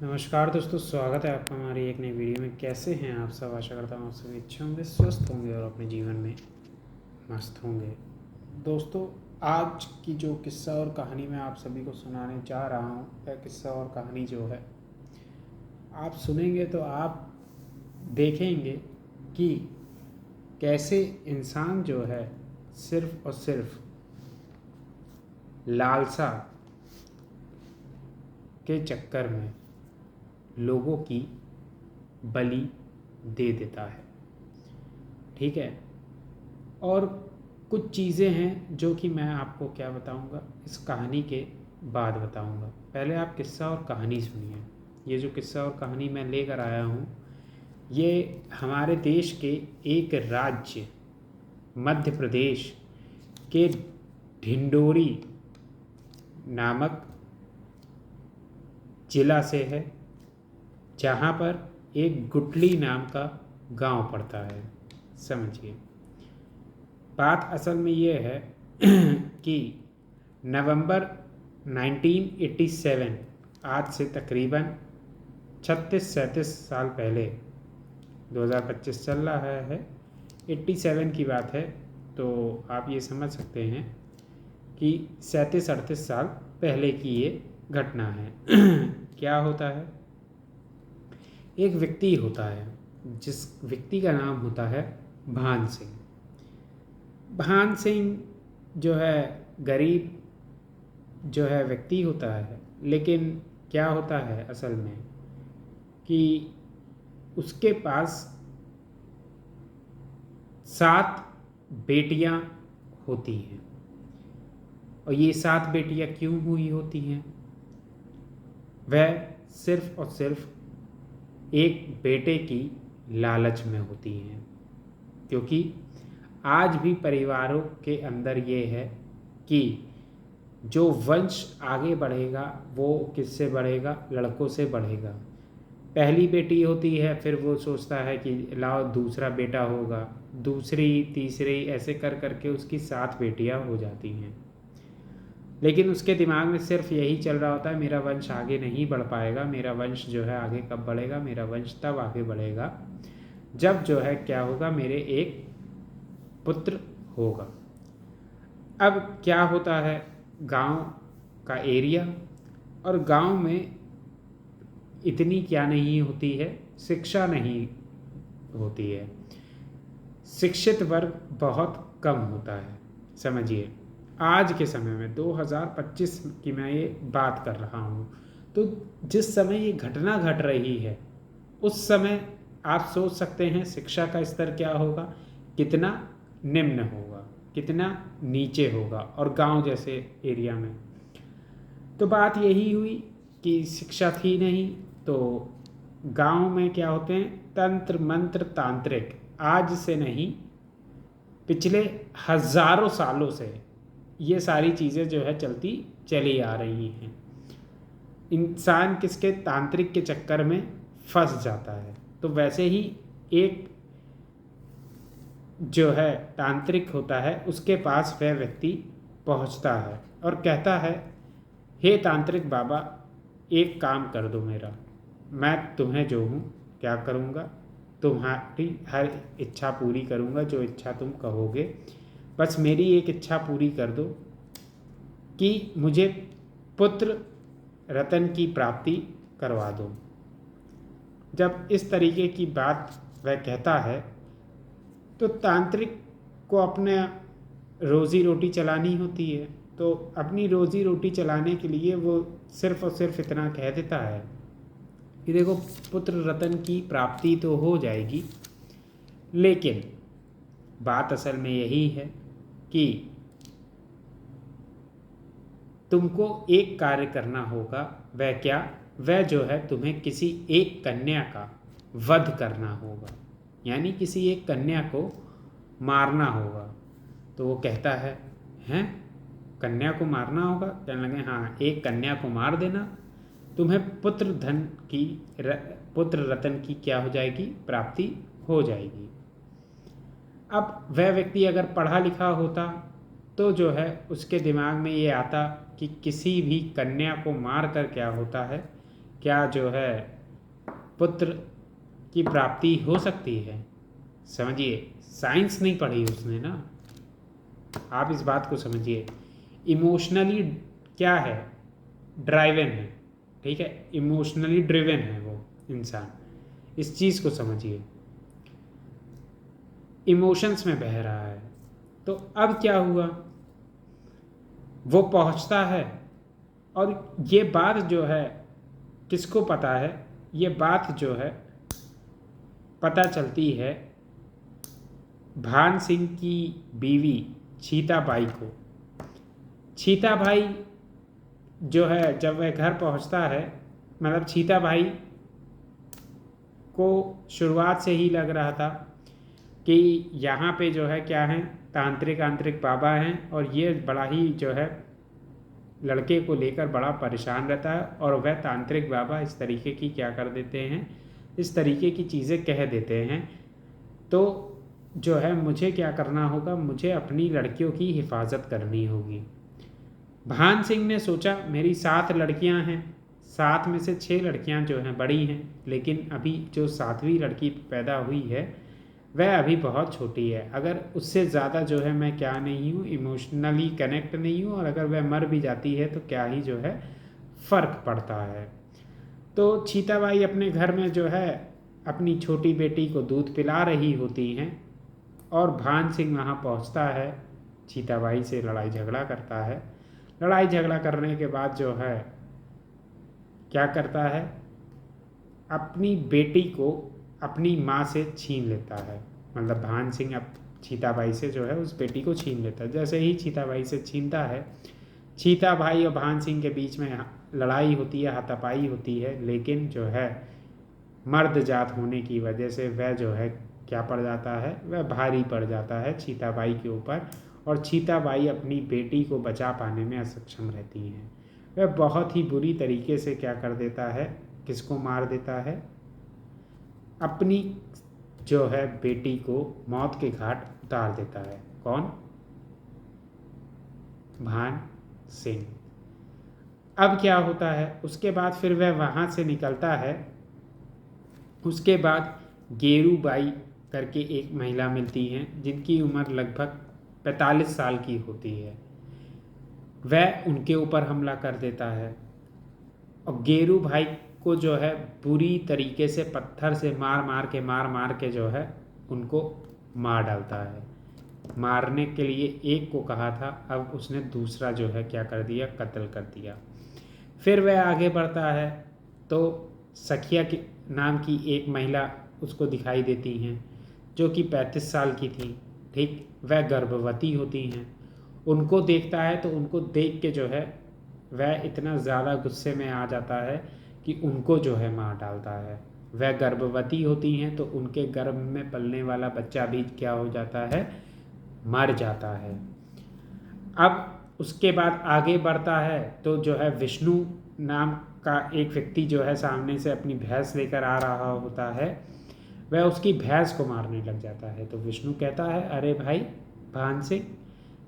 नमस्कार दोस्तों, स्वागत है आपका हमारी एक नई वीडियो में। कैसे हैं आप सब? आशा करता हूँ आप सभी अच्छे होंगे, स्वस्थ होंगे और अपने जीवन में मस्त होंगे। दोस्तों, आज की जो किस्सा और कहानी मैं आप सभी को सुनाने जा रहा हूँ, वह किस्सा और कहानी जो है आप सुनेंगे तो आप देखेंगे कि कैसे इंसान जो है सिर्फ और सिर्फ लालसा के चक्कर में लोगों की बलि दे देता है। ठीक है। और कुछ चीज़ें हैं जो कि मैं आपको क्या बताऊंगा, इस कहानी के बाद बताऊंगा। पहले आप किस्सा और कहानी सुनिए। ये जो किस्सा और कहानी मैं लेकर आया हूँ, ये हमारे देश के एक राज्य मध्य प्रदेश के ढिंडोरी नामक जिला से है, जहाँ पर एक गुटली नाम का गांव पड़ता है। समझिए, बात असल में ये है कि नवंबर 1987, आज से तकरीबन 36-37 साल पहले, 2025 चल रहा है, 87 की बात है, तो आप ये समझ सकते हैं कि 37-38 साल पहले की ये घटना है। क्या होता है, एक व्यक्ति होता है जिस व्यक्ति का नाम होता है भान सिंह। भान सिंह जो है गरीब जो है व्यक्ति होता है, लेकिन क्या होता है असल में कि उसके पास 7 बेटियां होती हैं। और ये 7 बेटियां क्यों हुई होती हैं? वह सिर्फ और सिर्फ एक बेटे की लालच में होती हैं, क्योंकि आज भी परिवारों के अंदर ये है कि जो वंश आगे बढ़ेगा वो किससे बढ़ेगा? लड़कों से बढ़ेगा। पहली बेटी होती है, फिर वो सोचता है कि लाओ दूसरा बेटा होगा, दूसरी तीसरी, ऐसे कर करके उसकी 7 बेटियां हो जाती हैं। लेकिन उसके दिमाग में सिर्फ यही चल रहा होता है, मेरा वंश आगे नहीं बढ़ पाएगा। मेरा वंश जो है आगे कब बढ़ेगा? मेरा वंश तब आगे बढ़ेगा जब जो है क्या होगा, मेरे एक पुत्र होगा। अब क्या होता है, गांव का एरिया, और गांव में इतनी क्या नहीं होती है, शिक्षा नहीं होती है। शिक्षित वर्ग बहुत कम होता है। समझिए, आज के समय में 2025 की मैं ये बात कर रहा हूँ, तो जिस समय ये घटना घट रही है उस समय आप सोच सकते हैं शिक्षा का स्तर क्या होगा, कितना निम्न होगा, कितना नीचे होगा, और गांव जैसे एरिया में। तो बात यही हुई कि शिक्षा थी नहीं, तो गांव में क्या होते हैं, तंत्र मंत्र तांत्रिक, आज से नहीं पिछले हजारों सालों से ये सारी चीज़ें जो है चलती चली आ रही हैं। इंसान किसके? तांत्रिक के चक्कर में फंस जाता है। तो वैसे ही एक जो है तांत्रिक होता है, उसके पास वह व्यक्ति पहुंचता है और कहता है, हे तांत्रिक बाबा, एक काम कर दो मेरा, मैं तुम्हें जो हूँ क्या करूँगा, तुम्हारी हर इच्छा पूरी करूँगा, जो इच्छा तुम कहोगे, बस मेरी एक इच्छा पूरी कर दो कि मुझे पुत्र रतन की प्राप्ति करवा दो। जब इस तरीके की बात वह कहता है, तो तांत्रिक को अपने रोज़ी रोटी चलानी होती है, तो अपनी रोज़ी रोटी चलाने के लिए वो सिर्फ और सिर्फ इतना कह देता है कि देखो, पुत्र रतन की प्राप्ति तो हो जाएगी, लेकिन बात असल में यही है कि तुमको एक कार्य करना होगा। वह क्या? वह जो है तुम्हें किसी एक कन्या का वध करना होगा, यानी किसी एक कन्या को मारना होगा। तो वो कहता है, हैं, कन्या को मारना होगा? कहने लगे, हाँ, एक कन्या को मार देना, तुम्हें पुत्र रतन की क्या हो जाएगी? प्राप्ति हो जाएगी। अब वह व्यक्ति अगर पढ़ा लिखा होता तो जो है उसके दिमाग में ये आता कि किसी भी कन्या को मार कर क्या होता है क्या जो है पुत्र की प्राप्ति हो सकती है। समझिए, साइंस नहीं पढ़ी उसने ना, आप इस बात को समझिए। इमोशनली क्या है, ड्राइवन है, ठीक है, इमोशनली ड्रिवन है वो इंसान, इस चीज़ को समझिए, इमोशंस में बह रहा है। तो अब क्या हुआ, वो पहुंचता है और ये बात जो है किसको पता है, ये बात जो है पता चलती है भान सिंह की बीवी छीताबाई को। छीताबाई जो है जब वह घर पहुंचता है, मतलब छीताबाई को शुरुआत से ही लग रहा था कि यहाँ पे जो है क्या है, तांत्रिक बाबा हैं और ये बड़ा ही जो है लड़के को लेकर बड़ा परेशान रहता है और वह तांत्रिक बाबा इस तरीके की क्या कर देते हैं, इस तरीके की चीज़ें कह देते हैं। तो जो है मुझे क्या करना होगा, मुझे अपनी लड़कियों की हिफाजत करनी होगी। भान सिंह ने सोचा मेरी 7 लड़कियां हैं, 7 में से 6 लड़कियां जो हैं बड़ी हैं, लेकिन अभी जो 7वीं लड़की पैदा हुई है वह अभी बहुत छोटी है। अगर उससे ज़्यादा जो है मैं क्या नहीं हूँ, इमोशनली कनेक्ट नहीं हूँ, और अगर वह मर भी जाती है तो क्या ही जो है फ़र्क पड़ता है। तो छीताबाई अपने घर में जो है अपनी छोटी बेटी को दूध पिला रही होती हैं और भान सिंह वहाँ पहुँचता है, छीताबाई से लड़ाई झगड़ा करता है। लड़ाई झगड़ा करने के बाद जो है क्या करता है, अपनी बेटी को अपनी माँ से छीन लेता है। मतलब भान सिंह अब छीताबाई से जो है उस बेटी को छीन लेता है। जैसे ही छीताबाई से छीनता है, छीताबाई और भान सिंह के बीच में लड़ाई होती है, हाथापाई होती है, लेकिन जो है मर्द जात होने की वजह से वह जो है क्या पड़ जाता है, वह भारी पड़ जाता है छीताबाई के ऊपर, और छीताबाई अपनी बेटी को बचा पाने में असक्षम रहती हैं। वह बहुत ही बुरी तरीके से क्या कर देता है, किसको मार देता है, अपनी जो है बेटी को मौत के घाट उतार देता है। कौन, भान सिंह। अब क्या होता है, उसके बाद फिर वह वहाँ से निकलता है। उसके बाद गेरूबाई करके एक महिला मिलती हैं जिनकी उम्र लगभग 45 साल की होती है। वह उनके ऊपर हमला कर देता है और गेरू भाई को जो है बुरी तरीके से पत्थर से मार मार के जो है उनको मार डालता है। मारने के लिए एक को कहा था, अब उसने दूसरा जो है क्या कर दिया, कत्ल कर दिया। फिर वह आगे बढ़ता है तो सखिया की नाम की एक महिला उसको दिखाई देती हैं जो कि 35 साल की थी, ठीक। वह गर्भवती होती हैं। उनको देखता है तो उनको देख के जो है वह इतना ज़्यादा गुस्से में आ जाता है कि उनको जो है मार डालता है। वह गर्भवती होती हैं तो उनके गर्भ में पलने वाला बच्चा भी क्या हो जाता है, मर जाता है। अब उसके बाद आगे बढ़ता है तो जो है विष्णु नाम का एक व्यक्ति जो है सामने से अपनी भैंस लेकर आ रहा होता है, वह उसकी भैंस को मारने लग जाता है। तो विष्णु कहता है, अरे भाई भान सिंह,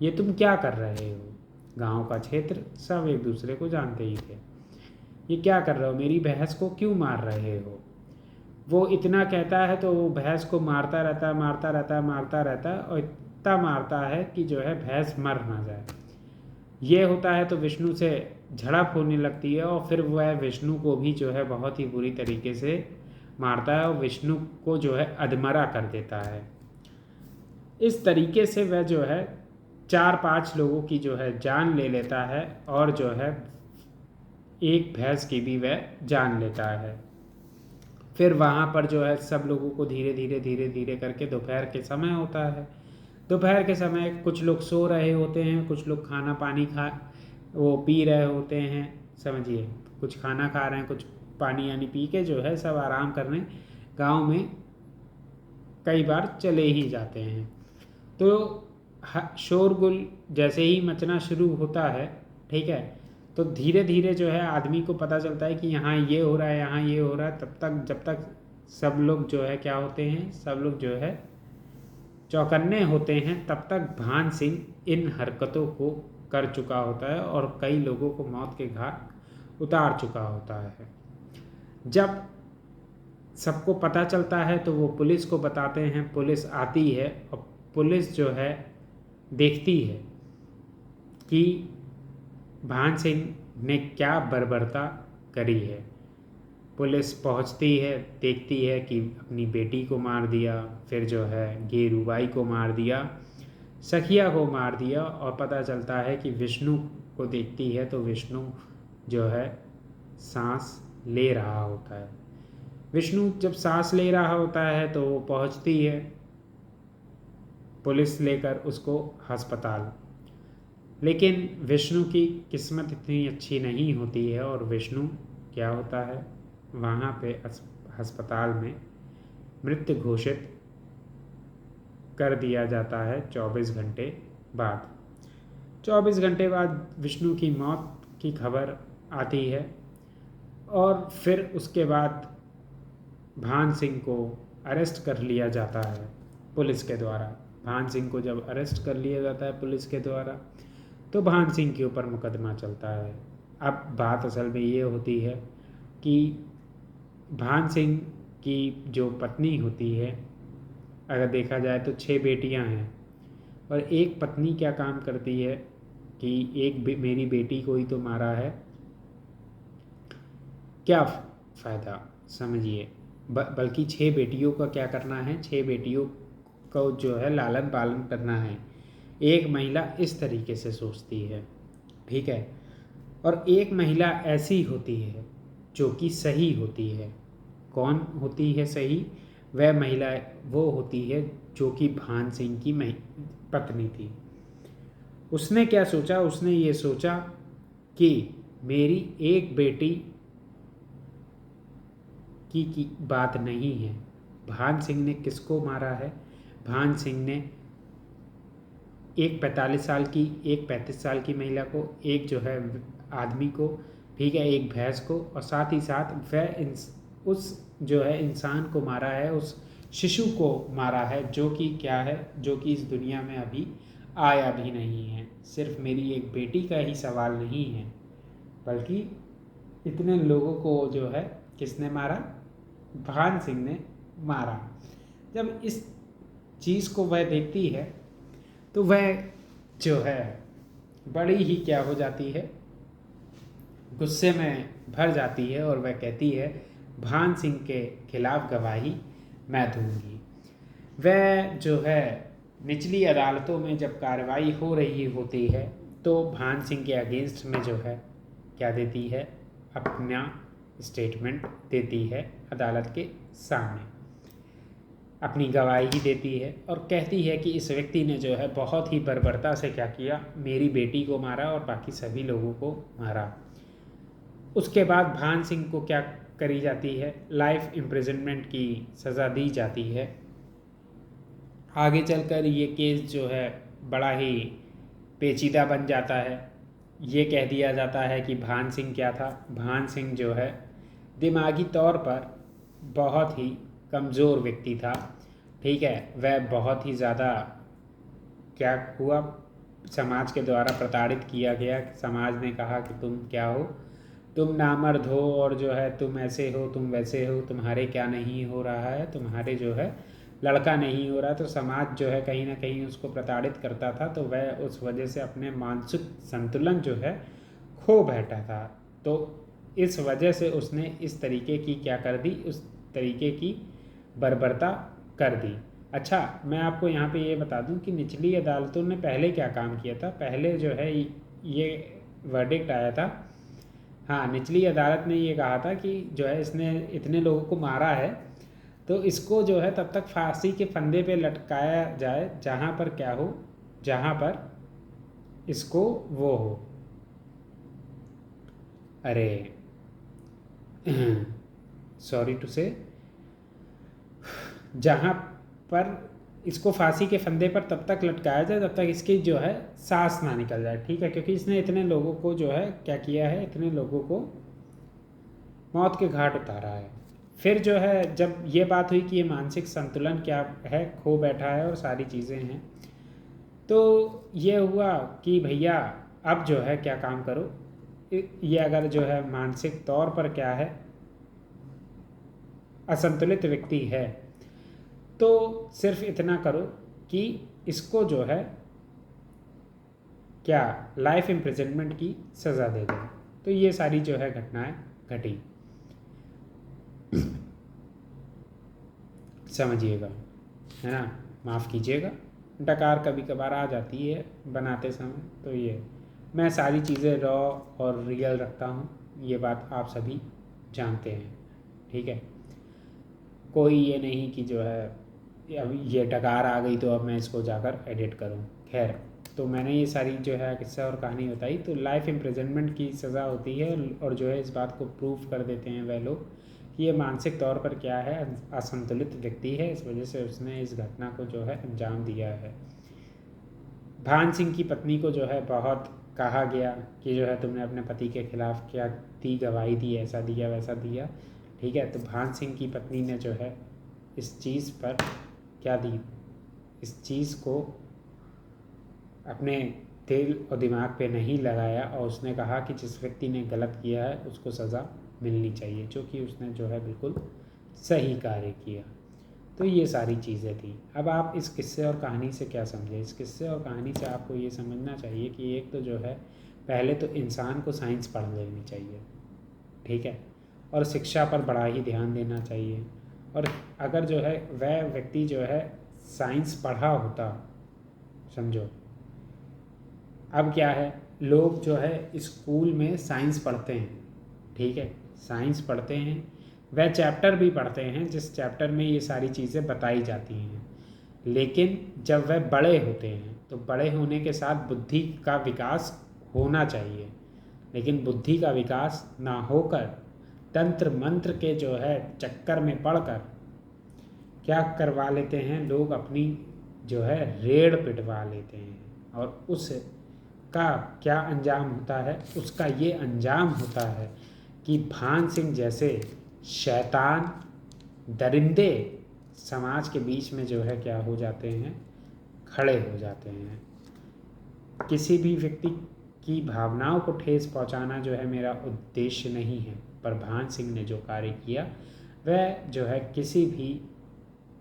ये तुम क्या कर रहे हो, गांव का क्षेत्र सब एक दूसरे को जानते ही थे, ये क्या कर रहे हो, मेरी भैंस को क्यों मार रहे हो। वो इतना कहता है तो वो भैंस को मारता रहता है और इतना मारता है कि जो है भैंस मर ना जाए। ये होता है तो विष्णु से झड़प होने लगती है और फिर वह विष्णु को भी जो है बहुत ही बुरी तरीके से मारता है और विष्णु को जो है अधमरा कर देता है। इस तरीके से वह जो है 4-5 लोगों की जो है जान ले लेता है और जो है एक भैंस की भी वह जान लेता है। फिर वहाँ पर जो है सब लोगों को धीरे धीरे करके दोपहर के समय होता है। दोपहर के समय कुछ लोग सो रहे होते हैं, कुछ लोग खाना पानी वो पी रहे होते हैं, समझिए, कुछ खाना खा रहे हैं, कुछ पानी यानी पी के जो है सब आराम करने गांव में कई बार चले ही जाते हैं। तो शोरगुल जैसे ही मचना शुरू होता है, ठीक है, तो धीरे धीरे जो है आदमी को पता चलता है कि यहाँ ये हो रहा है, यहाँ ये हो रहा है। तब तक जब तक सब लोग जो है क्या होते हैं, सब लोग जो है चौकन्ने होते हैं, तब तक भान सिंह इन हरकतों को कर चुका होता है और कई लोगों को मौत के घाट उतार चुका होता है। जब सबको पता चलता है तो वो पुलिस को बताते हैं, पुलिस आती है और पुलिस जो है देखती है कि भान सिंह ने क्या बर्बरता करी है। पुलिस पहुंचती है, देखती है कि अपनी बेटी को मार दिया, फिर जो है गेरूबाई को मार दिया, सखिया को मार दिया, और पता चलता है कि विष्णु को देखती है तो विष्णु जो है सांस ले रहा होता है। विष्णु जब सांस ले रहा होता है तो वो पहुंचती है पुलिस लेकर उसको अस्पताल। लेकिन विष्णु की किस्मत इतनी अच्छी नहीं होती है और विष्णु क्या होता है, वहाँ पे अस्पताल में मृत घोषित कर दिया जाता है 24 घंटे बाद। 24 घंटे बाद विष्णु की मौत की खबर आती है और फिर उसके बाद भान सिंह को अरेस्ट कर लिया जाता है पुलिस के द्वारा। भान सिंह को जब अरेस्ट कर लिया जाता है पुलिस के द्वारा तो भान सिंह के ऊपर मुकदमा चलता है। अब बात असल में ये होती है कि भान सिंह की जो पत्नी होती है, अगर देखा जाए तो 6 बेटियां हैं और एक पत्नी क्या काम करती है कि मेरी बेटी को ही तो मारा है, क्या फ़ायदा, समझिए। बल्कि 6 बेटियों का क्या करना है, 6 बेटियों को जो है लालन पालन करना है। एक महिला इस तरीके से सोचती है, ठीक है। और एक महिला ऐसी होती है जो कि सही होती है। कौन होती है सही? वह महिला वो होती है जो कि भान सिंह की पत्नी थी। उसने क्या सोचा? उसने ये सोचा कि मेरी एक बेटी की बात नहीं है। भान सिंह ने किसको मारा है? भान सिंह ने एक 45 साल की, एक 35 साल की महिला को, एक जो है आदमी को, ठीक है, एक भैंस को, और साथ ही साथ वह उस जो है इंसान को मारा है, उस शिशु को मारा है जो कि क्या है, जो कि इस दुनिया में अभी आया भी नहीं है। सिर्फ मेरी एक बेटी का ही सवाल नहीं है, बल्कि इतने लोगों को जो है किसने मारा? भान सिंह ने मारा। जब इस चीज़ को वह देखती है तो वह जो है बड़ी ही क्या हो जाती है, गुस्से में भर जाती है और वह कहती है भान सिंह के खिलाफ गवाही मैं दूंगी। वह जो है निचली अदालतों में जब कार्रवाई हो रही होती है तो भान सिंह के अगेंस्ट में जो है क्या देती है, अपना स्टेटमेंट देती है अदालत के सामने, अपनी गवाही देती है और कहती है कि इस व्यक्ति ने जो है बहुत ही बर्बरता से क्या किया, मेरी बेटी को मारा और बाकी सभी लोगों को मारा। उसके बाद भान सिंह को क्या करी जाती है, लाइफ इम्प्रिजनमेंट की सज़ा दी जाती है। आगे चलकर ये केस जो है बड़ा ही पेचीदा बन जाता है। ये कह दिया जाता है कि भान सिंह क्या था, भान सिंह जो है दिमागी तौर पर बहुत ही कमज़ोर व्यक्ति था, ठीक है। वह बहुत ही ज़्यादा क्या हुआ, समाज के द्वारा प्रताड़ित किया गया। समाज ने कहा कि तुम क्या हो, तुम नामर्द हो, और जो है तुम ऐसे हो, तुम वैसे हो, तुम्हारे क्या नहीं हो रहा है, तुम्हारे जो है लड़का नहीं हो रहा। तो समाज जो है कहीं ना कहीं उसको प्रताड़ित करता था, तो वह उस वजह से अपने मानसिक संतुलन जो है खो बैठा था। तो इस वजह से उसने इस तरीके की क्या कर दी, उस तरीके की बर्बरता कर दी। अच्छा, मैं आपको यहाँ पे ये बता दूँ कि निचली अदालतों ने पहले क्या काम किया था। पहले जो है ये वर्डिक्ट आया था, हाँ, निचली अदालत ने ये कहा था कि जो है इसने इतने लोगों को मारा है तो इसको जो है तब तक फांसी के फंदे पे लटकाया जाए जहाँ पर क्या हो, जहाँ पर इसको वो हो, अरे सॉरी टू से, जहाँ पर इसको फांसी के फंदे पर तब तक लटकाया जाए जब तक इसकी जो है सांस ना निकल जाए, ठीक है। क्योंकि इसने इतने लोगों को जो है क्या किया है, इतने लोगों को मौत के घाट उतारा है। फिर जो है जब ये बात हुई कि ये मानसिक संतुलन क्या है, खो बैठा है और सारी चीज़ें हैं, तो ये हुआ कि भैया अब जो है क्या काम करो, ये अगर जो है मानसिक तौर पर क्या है असंतुलित व्यक्ति है तो सिर्फ इतना करो कि इसको जो है क्या लाइफ इम्प्रिजनमेंट की सज़ा दे दो। तो ये सारी जो है घटनाएं घटी, समझिएगा, है ना, माफ़ कीजिएगा, डकार कभी कभार आ जाती है बनाते समय। तो ये मैं सारी चीज़ें रॉ और रियल रखता हूँ, ये बात आप सभी जानते हैं, ठीक है। कोई ये नहीं कि जो है अब ये डकार आ गई तो अब मैं इसको जाकर एडिट करूँ। खैर, तो मैंने ये सारी जो है किस्सा और कहानी बताई। तो लाइफ इम्प्रिजनमेंट की सज़ा होती है और जो है इस बात को प्रूव कर देते हैं वह लोग कि ये मानसिक तौर पर क्या है, असंतुलित व्यक्ति है, इस वजह से उसने इस घटना को जो है अंजाम दिया है। भान सिंह की पत्नी को जो है बहुत कहा गया कि जो है तुमने अपने पति के खिलाफ क्या दी, गवाही दी, ऐसा दिया वैसा दिया, ठीक है। तो भान सिंह की पत्नी ने जो है इस चीज़ पर क्या दी, इस चीज़ को अपने दिल और दिमाग पे नहीं लगाया और उसने कहा कि जिस व्यक्ति ने गलत किया है उसको सज़ा मिलनी चाहिए, जो कि उसने जो है बिल्कुल सही कार्य किया। तो ये सारी चीज़ें थी। अब आप इस किस्से और कहानी से क्या समझे? इस किस्से और कहानी से आपको ये समझना चाहिए कि एक तो जो है पहले तो इंसान को साइंस पढ़ लेनी चाहिए, ठीक है, और शिक्षा पर बड़ा ही ध्यान देना चाहिए। और अगर जो है वह व्यक्ति जो है साइंस पढ़ा होता, समझो, अब क्या है, लोग जो है स्कूल में साइंस पढ़ते हैं, ठीक है, साइंस पढ़ते हैं, वह चैप्टर भी पढ़ते हैं जिस चैप्टर में ये सारी चीज़ें बताई जाती हैं। लेकिन जब वह बड़े होते हैं तो बड़े होने के साथ बुद्धि का विकास होना चाहिए, लेकिन बुद्धि का विकास ना होकर तंत्र मंत्र के जो है चक्कर में पड़कर क्या करवा लेते हैं लोग, अपनी जो है रेड़ पिटवा लेते हैं। और उस का क्या अंजाम होता है? उसका ये अंजाम होता है कि भान सिंह जैसे शैतान दरिंदे समाज के बीच में जो है क्या हो जाते हैं, खड़े हो जाते हैं। किसी भी व्यक्ति की भावनाओं को ठेस पहुंचाना जो है मेरा उद्देश्य नहीं है, पर भान सिंह ने जो कार्य किया वह जो है किसी भी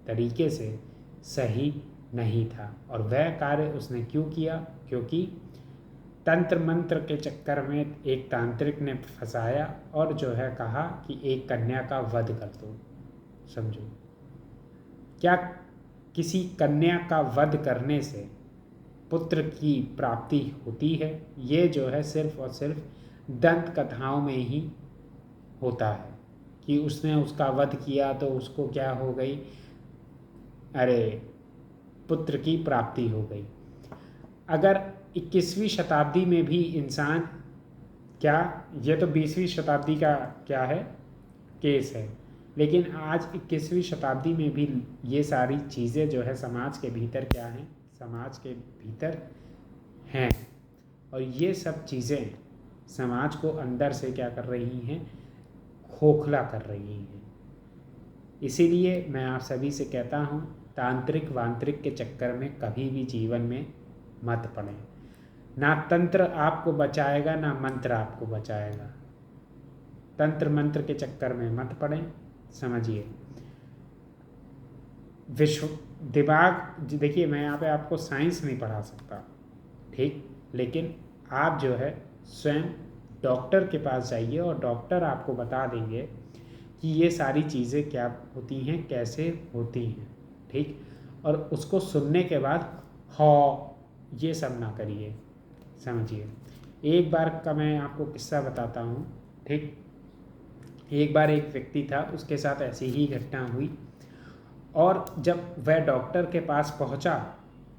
तरीके से सही नहीं था। और वह कार्य उसने क्यों किया? क्योंकि तंत्र मंत्र के चक्कर में एक तांत्रिक ने फंसाया और जो है कहा कि एक कन्या का वध कर दो। समझो, क्या किसी कन्या का वध करने से पुत्र की प्राप्ति होती है? ये जो है सिर्फ और सिर्फ दंत कथाओं में ही होता है कि उसने उसका वध किया तो उसको क्या हो गई, अरे पुत्र की प्राप्ति हो गई। अगर 21वीं शताब्दी में भी इंसान, क्या ये तो 20वीं शताब्दी का क्या है केस है, लेकिन आज 21वीं शताब्दी में भी ये सारी चीज़ें जो है समाज के भीतर क्या हैं, समाज के भीतर हैं। और ये सब चीज़ें समाज को अंदर से क्या कर रही हैं, खोखला कर रही हैं। इसीलिए मैं आप सभी से कहता हूँ, तांत्रिक वांत्रिक के चक्कर में कभी भी जीवन में मत पड़ें। ना तंत्र आपको बचाएगा ना मंत्र आपको बचाएगा। तंत्र मंत्र के चक्कर में मत पड़ें, समझिए। विश्व दिमाग, देखिए मैं यहाँ पे आपको साइंस नहीं पढ़ा सकता, ठीक, लेकिन आप जो है स्वयं डॉक्टर के पास जाइए और डॉक्टर आपको बता देंगे कि ये सारी चीज़ें क्या होती हैं, कैसे होती हैं, ठीक। और उसको सुनने के बाद हाँ ये सब ना करिए, समझिए। एक बार का मैं आपको किस्सा बताता हूँ, ठीक। एक बार एक व्यक्ति था, उसके साथ ऐसी ही घटना हुई और जब वह डॉक्टर के पास पहुँचा,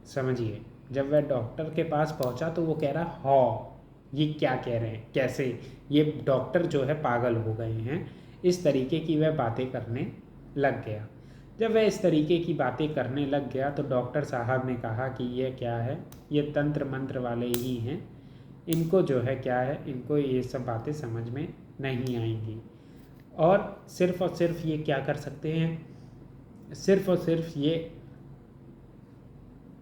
समझिए, जब वह डॉक्टर के पास पहुँचा तो वो कह रहा हाँ ये क्या कह रहे हैं, कैसे, ये डॉक्टर जो है पागल हो गए हैं, इस तरीके की वह बातें करने लग गया। जब वह इस तरीके की बातें करने लग गया तो डॉक्टर साहब ने कहा कि ये क्या है, ये तंत्र मंत्र वाले ही हैं, इनको जो है क्या है, इनको ये सब बातें समझ में नहीं आएंगी। और सिर्फ ये क्या कर सकते हैं, सिर्फ और सिर्फ ये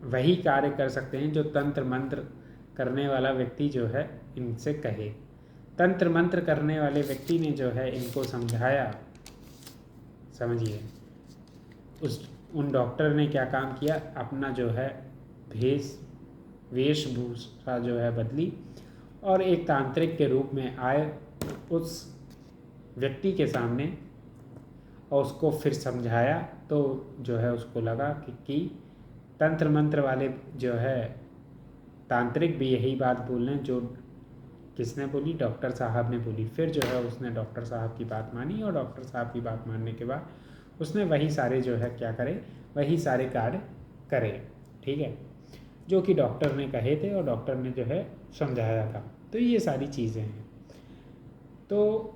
वही कार्य कर सकते हैं जो तंत्र मंत्र करने वाला व्यक्ति जो है इनसे कहे। तंत्र मंत्र करने वाले व्यक्ति ने जो है इनको समझाया, समझिए, उन डॉक्टर ने क्या काम किया, अपना जो है वेशभूषा जो है बदली और एक तांत्रिक के रूप में आए उस व्यक्ति के सामने और उसको फिर समझाया। तो जो है उसको लगा कि तंत्र मंत्र वाले जो है तांत्रिक भी यही बात बोल रहे हैं जो किसने बोली, डॉक्टर साहब ने बोली। फिर जो है उसने डॉक्टर साहब की बात मानी और डॉक्टर साहब की बात मानने के बाद उसने वही सारे जो है क्या करे, वही सारे कार्य करे, ठीक है, जो कि डॉक्टर ने कहे थे और डॉक्टर ने जो है समझाया था। तो ये सारी चीज़ें हैं। तो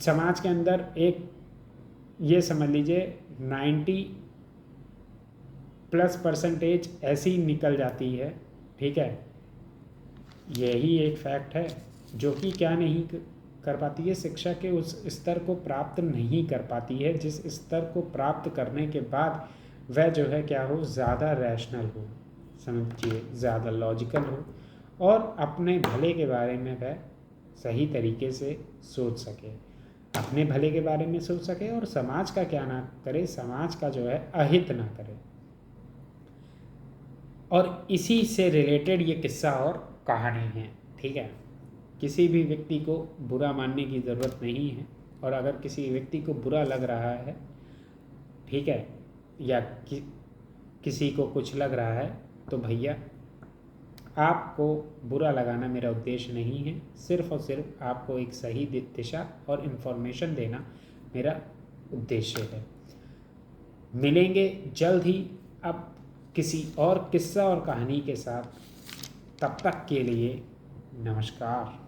समाज के अंदर एक ये समझ लीजिए 90+% ऐसी निकल जाती है, ठीक है, यही एक फैक्ट है, जो कि क्या नहीं कर पाती है, शिक्षा के उस स्तर को प्राप्त नहीं कर पाती है जिस स्तर को प्राप्त करने के बाद वह जो है क्या हो, ज़्यादा रैशनल हो, समझिए, ज़्यादा लॉजिकल हो और अपने भले के बारे में वह सही तरीके से सोच सके, अपने भले के बारे में सोच सके और समाज का क्या ना करे, समाज का जो है अहित ना करे। और इसी से रिलेटेड ये किस्सा और कहानी है, ठीक है। किसी भी व्यक्ति को बुरा मानने की ज़रूरत नहीं है और अगर किसी व्यक्ति को बुरा लग रहा है, ठीक है, या किसी को कुछ लग रहा है, तो भैया आपको बुरा लगाना मेरा उद्देश्य नहीं है, सिर्फ़ और सिर्फ आपको एक सही दिशा और इन्फॉर्मेशन देना मेरा उद्देश्य है। मिलेंगे जल्द ही अब किसी और किस्सा और कहानी के साथ, तब तक के लिए नमस्कार।